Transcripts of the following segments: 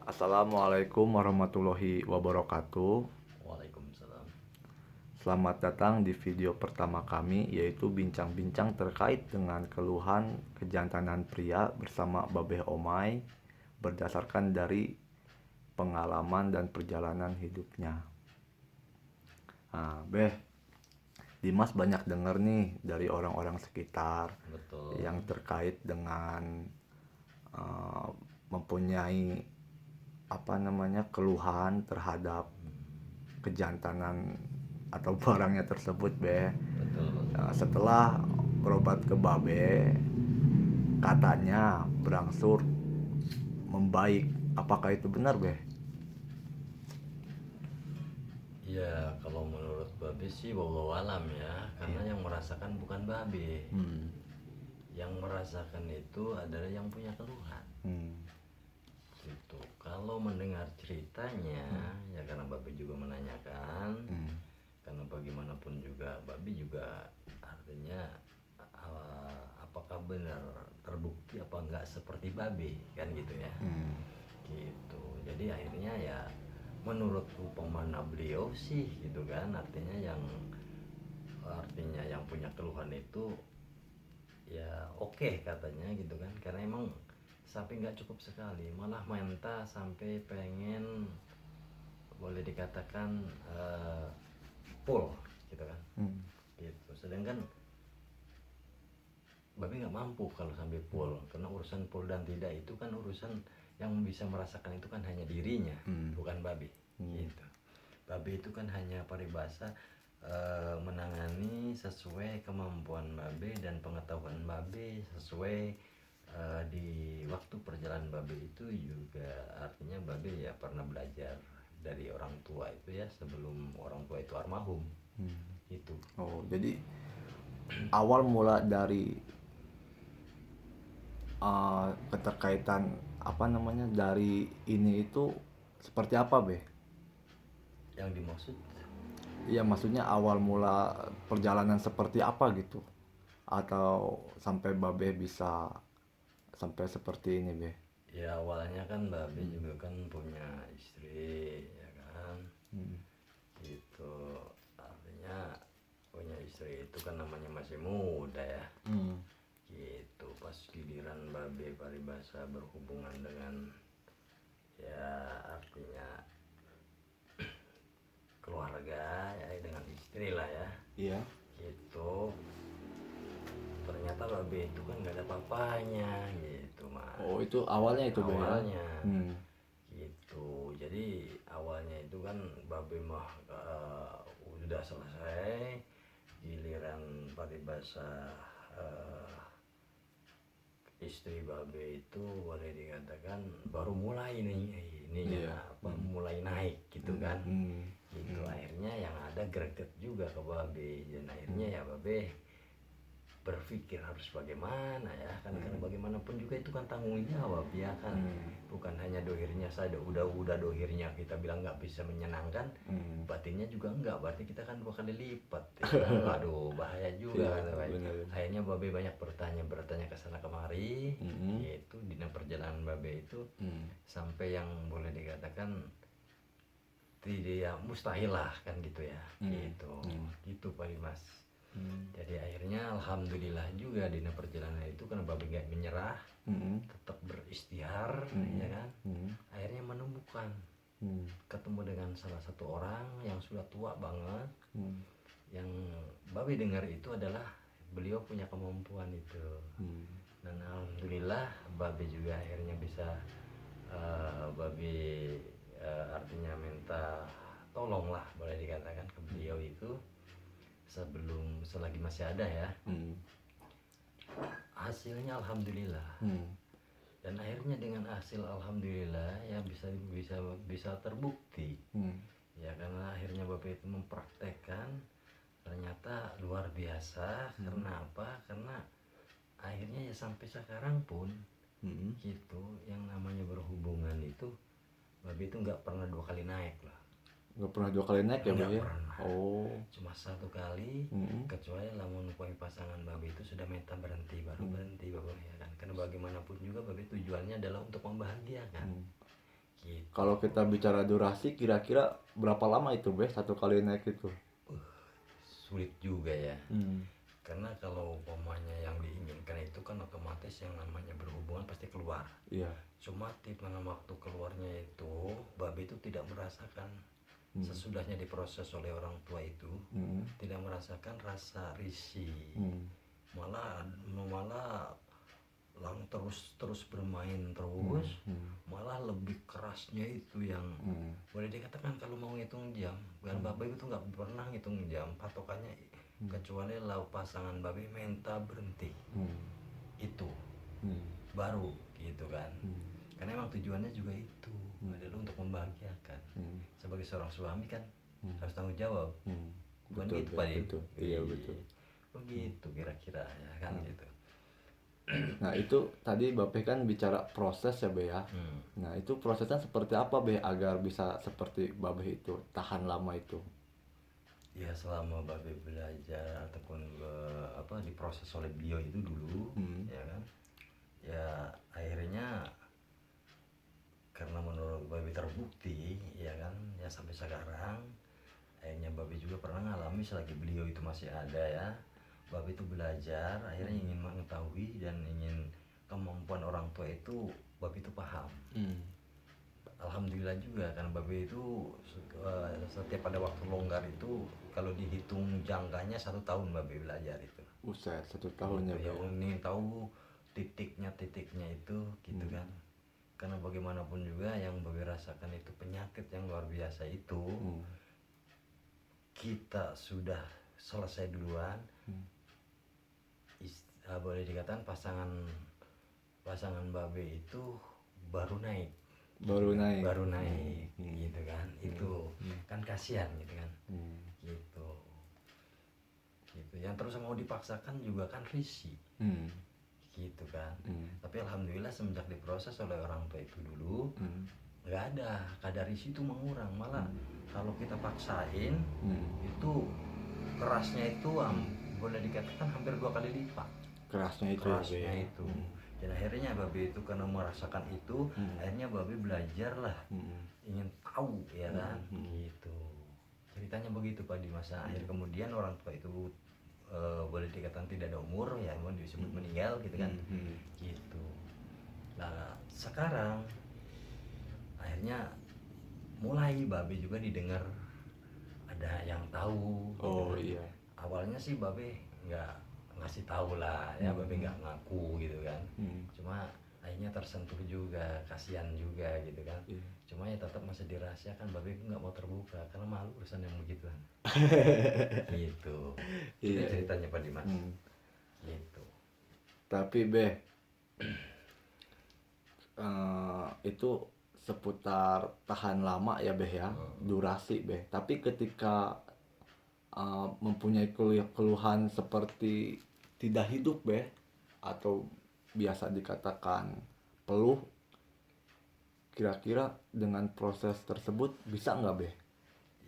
Assalamualaikum warahmatullahi wabarakatuh. Waalaikumsalam. Selamat datang di video pertama kami, yaitu bincang-bincang terkait dengan keluhan kejantanan pria bersama Babeh Omai berdasarkan dari pengalaman dan perjalanan hidupnya. Nah, Beh, Dimas banyak denger nih dari orang-orang sekitar Betul. yang terkait dengan eh, mempunyai keluhan terhadap kejantanan atau barangnya tersebut, Beh. Betul, betul. Setelah berobat ke Babe, katanya berangsur membaik. Apakah itu benar, Beh? Ya, kalau menurut Babe sih wallahu alam ya, karena yang merasakan bukan Babe. Yang merasakan itu adalah yang punya keluhan. Gitu. Kalau mendengar ceritanya, ya karena Babe juga menanyakan, karena bagaimanapun juga Babe juga artinya apakah benar terbukti apa enggak seperti Babe kan gitu ya. Gitu. Jadi akhirnya ya menurutku pemana beliau sih gitu kan, artinya yang punya keluhan itu ya oke katanya gitu kan, karena emang sampai nggak cukup sekali, malah minta sampai pengen boleh dikatakan full gitu kan. Gitu. Sedangkan Babi nggak mampu kalau sampai full, karena urusan full dan tidak itu kan urusan yang bisa merasakan itu kan hanya dirinya, bukan Babi. Gitu. Babi itu kan hanya paribasa menangani sesuai kemampuan Babe dan pengetahuan Babe, sesuai di waktu perjalanan Babe itu juga artinya Babe ya pernah belajar dari orang tua itu ya sebelum orang tua itu almarhum. Itu. Oh, jadi awal mula dari keterkaitan dari ini itu seperti apa, Beh? Yang dimaksud Iya, maksudnya awal mula perjalanan seperti apa gitu? Atau sampai Babe bisa sampai seperti ini, Beh? ya awalnya kan Babe juga kan punya istri ya kan. Itu artinya punya istri itu kan namanya masih muda ya. Gitu. Pas giliran Babe paribasa berhubungan dengan ya artinya keluarga ya dengan istri lah ya. Iya. Gitu. Ternyata Babe itu kan nggak ada apa-apanya gitu mas. Oh, itu awalnya itu, Beh, ya? Awalnya gitu. Jadi awalnya itu kan Babe mah udah selesai, giliran paribasa istri Babe itu boleh dikatakan baru mulai ininya mulai naik gitu kan. Gitu. Akhirnya yang ada greget juga ke Babe, dan akhirnya ya Babe berpikir harus bagaimana ya kan, karena bagaimanapun juga itu kan tanggung jawab ya kan. Bukan hanya dohirnya saja, udah dohirnya kita bilang nggak bisa menyenangkan, batinnya juga enggak, berarti kita kan 2 kali lipat ya. Aduh bahaya juga kan. Akhirnya Babe banyak bertanya ke sana kemari, yaitu di perjalanan Babe itu sampai yang boleh dikatakan tidak ya mustahil lah kan gitu ya. Gitu Pak Dimas. Jadi akhirnya alhamdulillah juga di perjalanan itu karena Babe nggak menyerah, tetap beristighfar ya kan. Akhirnya menemukan ketemu dengan salah satu orang yang sudah tua banget, yang Babe dengar itu adalah beliau punya kemampuan itu. Dan alhamdulillah Babe juga akhirnya bisa Babe artinya minta tolong lah boleh dikatakan ke beliau itu selagi masih ada ya. Hasilnya alhamdulillah. Dan akhirnya dengan hasil alhamdulillah ya bisa terbukti. Ya karena akhirnya Bapak itu mempraktekkan, ternyata luar biasa. Karena apa? Karena akhirnya ya sampai sekarang pun gitu, yang namanya berhubungan itu Bapak itu nggak pernah 2 kali naik lah. Nggak pernah 2 kali naik ya, Beh, Nggak ya? pernah. Oh. Cuma 1 kali, kecuali lamun pasangan Babe itu sudah minta berhenti, baru berhenti Babe ya kan. Karena bagaimanapun juga Babe tujuannya adalah untuk membahagiakan. Gitu. Kalau kita bicara durasi, kira-kira berapa lama itu Beh satu kali naik itu? Sulit juga ya. Hmm. Karena kalau umpamanya yang diinginkan itu kan otomatis yang namanya berhubungan pasti keluar. Iya. Cuma di mana waktu keluarnya itu babe itu tidak merasakan sesudahnya diproses oleh orang tua itu tidak merasakan rasa risih. Malah terus bermain terus, malah lebih kerasnya itu yang boleh dikatakan kalau mau ngitung jam, kan babe itu nggak pernah ngitung jam, patokannya kecuali lau pasangan babe minta berhenti itu baru gitu kan. Karena emang tujuannya juga itu adalah untuk membahagiakan. Sebagai seorang suami kan harus tanggung jawab, bukan Betul, gitu Pak Dim? betul. Iya, betul. Begitu kira-kira ya kan gitu. Nah itu tadi Bape kan bicara proses ya Be ya. Nah itu prosesnya seperti apa Be agar bisa seperti Babe itu tahan lama itu? Ya selama babe belajar ataupun diproses oleh beliau itu dulu, ya kan, ya akhirnya karena menurut babe terbukti, ya kan, ya sampai sekarang akhirnya babe juga pernah ngalami selagi beliau itu masih ada ya, babe itu belajar akhirnya ingin mengetahui dan ingin kemampuan orang tua itu babe itu paham. Alhamdulillah juga karena babe itu setiap ada waktu longgar itu kalau dihitung jangkanya 1 tahun babe belajar itu. Buset, 1 tahun ya Be. Ya ingin tahu titiknya itu gitu kan. Karena bagaimanapun juga yang babe rasakan itu penyakit yang luar biasa itu. Kita sudah selesai duluan. Boleh dikatakan pasangan babe itu baru naik gitu kan. Itu kan kasihan gitu kan. Gitu yang terus mau dipaksakan juga kan risih gitu kan. Tapi alhamdulillah semenjak diproses oleh orang tua itu dulu nggak ada kadar risih itu mengurang, malah kalau kita paksain itu kerasnya itu boleh dikatakan hampir 2 kali lipat Kerasnya itu itu. Dan akhirnya babe itu karena merasakan itu akhirnya babe belajar lah, ingin tahu ya kan. Gitu ceritanya begitu Pak di masa akhir. Kemudian orang tua itu boleh dikatakan tidak ada umur ya, mau disebut meninggal gitu kan. Gitu. Nah sekarang akhirnya mulai babe juga didengar ada yang tahu gitu kan. iya. Awalnya sih babe nggak ngasih tahu lah ya, babe nggak ngaku gitu kan. Cuma akhirnya tersentuh juga, kasihan juga gitu kan. Cuma ya tetap masih dirahasiakan, babe nggak mau terbuka karena malu urusan yang begituan. Gitu. Itu ceritanya Pak Dimas. Gitu. Tapi Be itu seputar tahan lama ya Be ya, durasi Be. Tapi ketika mempunyai keluhan seperti tidak hidup Be, atau biasa dikatakan peluh, kira-kira dengan proses tersebut bisa nggak Be?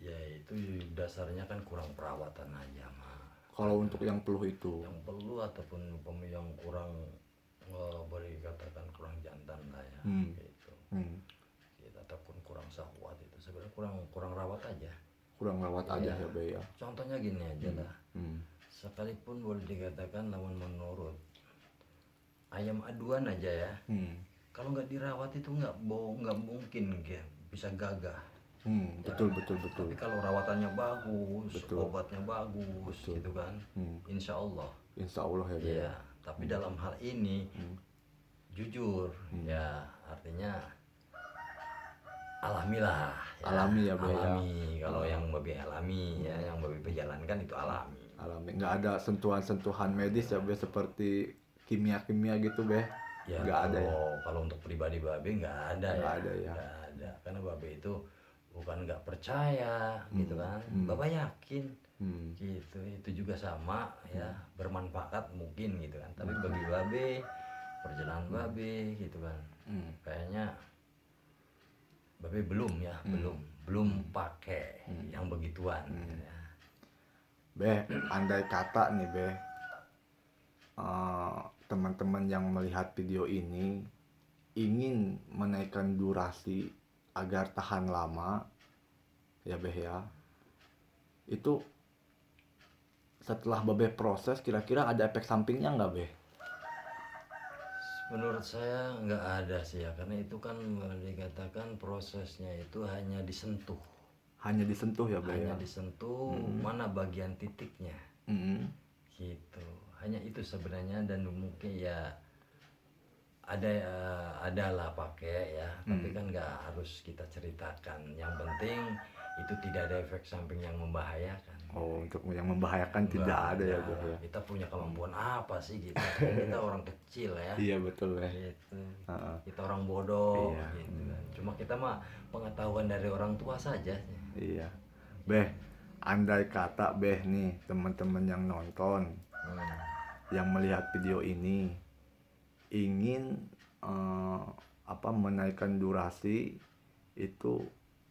Ya itu dasarnya kan kurang perawatan aja mah. Kalau untuk yang peluh itu, Yang perlu ataupun yang kurang boleh dikatakan kurang jantan lah ya. Gitu. Ataupun kurang syahwat itu sebenarnya kurang rawat aja. kurang rawat aja ya Be ya. Contohnya gini aja lah. Sekalipun boleh dikatakan lawan menurut ayam aduan aja ya. Kalau nggak dirawat itu nggak mungkin ya, bisa gagah. Betul. Tapi kalau rawatannya bagus, obatnya bagus, gitu kan, insya Allah ya Be. ya. Tapi dalam hal ini jujur ya, artinya alamilah ya. Alami ya Be ya. Alami. Kalau yang babi alami ya, yang babi berjalankan itu alami. Nggak ada sentuhan-sentuhan medis ya Be, seperti kimia-kimia gitu Be. Ya, nggak ada ya. Kalau untuk pribadi babe nggak ada Nggak ya. ada ya. Nggak ada. Karena babe itu bukan nggak percaya gitu kan. Bapak yakin gitu. Itu juga sama ya, bermanfaat mungkin gitu kan. Tapi bagi babe, perjalanan babe gitu kan, kayaknya babe belum ya, belum pakai yang begituan gitu ya. Be, andai kata nih Be, teman-teman yang melihat video ini ingin menaikkan durasi agar tahan lama ya Beh ya, itu setelah Babe proses kira-kira ada efek sampingnya nggak Beh? Menurut saya nggak ada sih ya, karena itu kan boleh dikatakan prosesnya itu hanya disentuh, Hanya disentuh ya Beh ya? hanya disentuh mana bagian titiknya Mm-mm. gitu. Hanya itu sebenarnya, dan mungkin ya adalah pakai ya, tapi kan nggak harus kita ceritakan. Yang penting itu tidak ada efek samping yang membahayakan. Oh, untuk yang membahayakan tidak ada ya Beh ya? Kita punya kemampuan apa sih gitu? Kan kita orang kecil ya. Iya betul Beh. Gitu. Heeh. Kita orang bodoh Iya. gitu kan. Cuma kita mah pengetahuan dari orang tua saja. Iya. Beh, andai kata Beh nih teman-teman yang nonton, yang melihat video ini ingin menaikkan durasi itu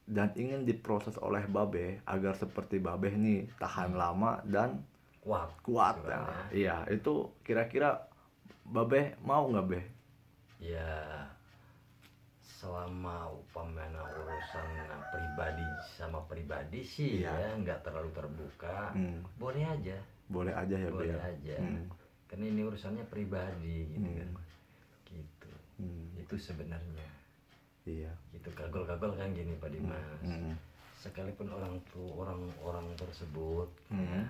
dan ingin diproses oleh Babe agar seperti Babe nih tahan lama dan Kuat. kuat. Gitu kan, Nah, iya, itu kira-kira Babe mau nggak Beh? ya selama umpamanya urusan pribadi sama pribadi sih Iya. ya nggak terlalu terbuka, boleh aja Boleh aja ya Beh boleh ya? aja, karena ini urusannya pribadi gitu kan, gitu. Itu sebenarnya Iya. gitu. Kagol-kagol kan gini Pak Dimas, sekalipun orang tersebut ya,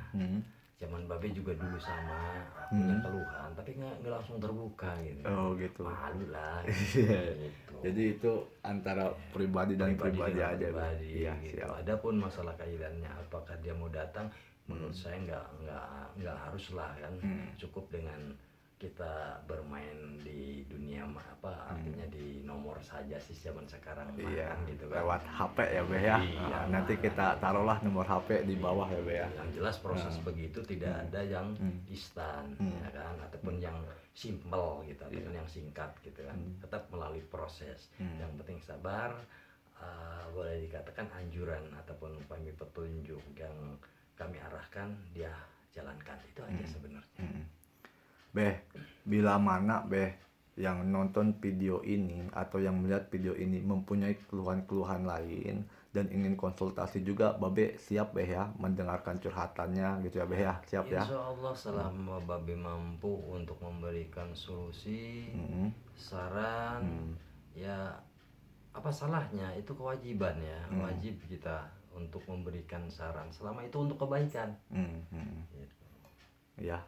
zaman Babe juga dulu sama punya keluhan, tapi nggak langsung terbuka gitu. Oh gitu. Malu lah Iya. gitu. Jadi itu antara pribadi dan pribadi dengan aja Beh. pribadi, Iya, gitu. siap. Adapun masalah kaitannya apakah dia mau datang, menurut saya nggak harus lah kan. Cukup dengan kita bermain di dunia artinya di nomor saja sih zaman sekarang mah, Iya, kan gitu kan. lewat HP ya Beh ya. Iya. Nah, nanti kita taruhlah nomor HP di bawah ya Beh ya. Yang jelas proses begitu tidak ada yang instan ya kan, ataupun yang simple gitu, ataupun yang singkat gitu kan. Tetap melalui proses. Yang penting sabar. Boleh dikatakan anjuran ataupun petunjuk yang kami arahkan dia jalankan, itu aja sebenarnya. Beh, bila mana Beh yang nonton video ini atau yang melihat video ini mempunyai keluhan-keluhan lain dan ingin konsultasi juga, Babe siap Beh ya mendengarkan curhatannya gitu ya Beh ya. Siap ya. Insya Allah selama Babe mampu untuk memberikan solusi, saran, ya apa salahnya, itu kewajiban ya, wajib kita untuk memberikan saran selama itu untuk kebaikan. Gitu. Ya.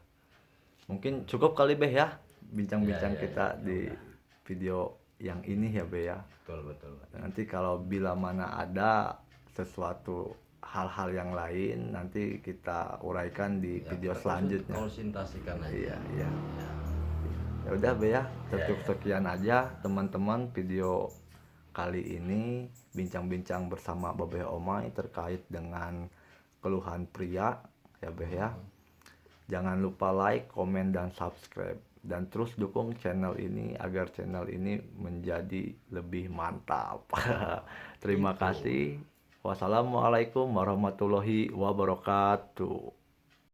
Mungkin cukup kali Beh ya bincang-bincang Ya, kita di video yang ini ya Beh ya. Betul. Nanti kalau bila mana ada sesuatu hal-hal yang lain nanti kita uraikan di video selanjutnya. Konsultasikan aja. Iya. Ya udah Beh ya, cukup sekian aja teman-teman video kali ini bincang-bincang bersama Babe Omay terkait dengan keluhan pria ya Beh ya. Jangan lupa like, komen, dan subscribe. Dan terus dukung channel ini agar channel ini menjadi lebih mantap. Terima kasih. Wassalamualaikum warahmatullahi wabarakatuh.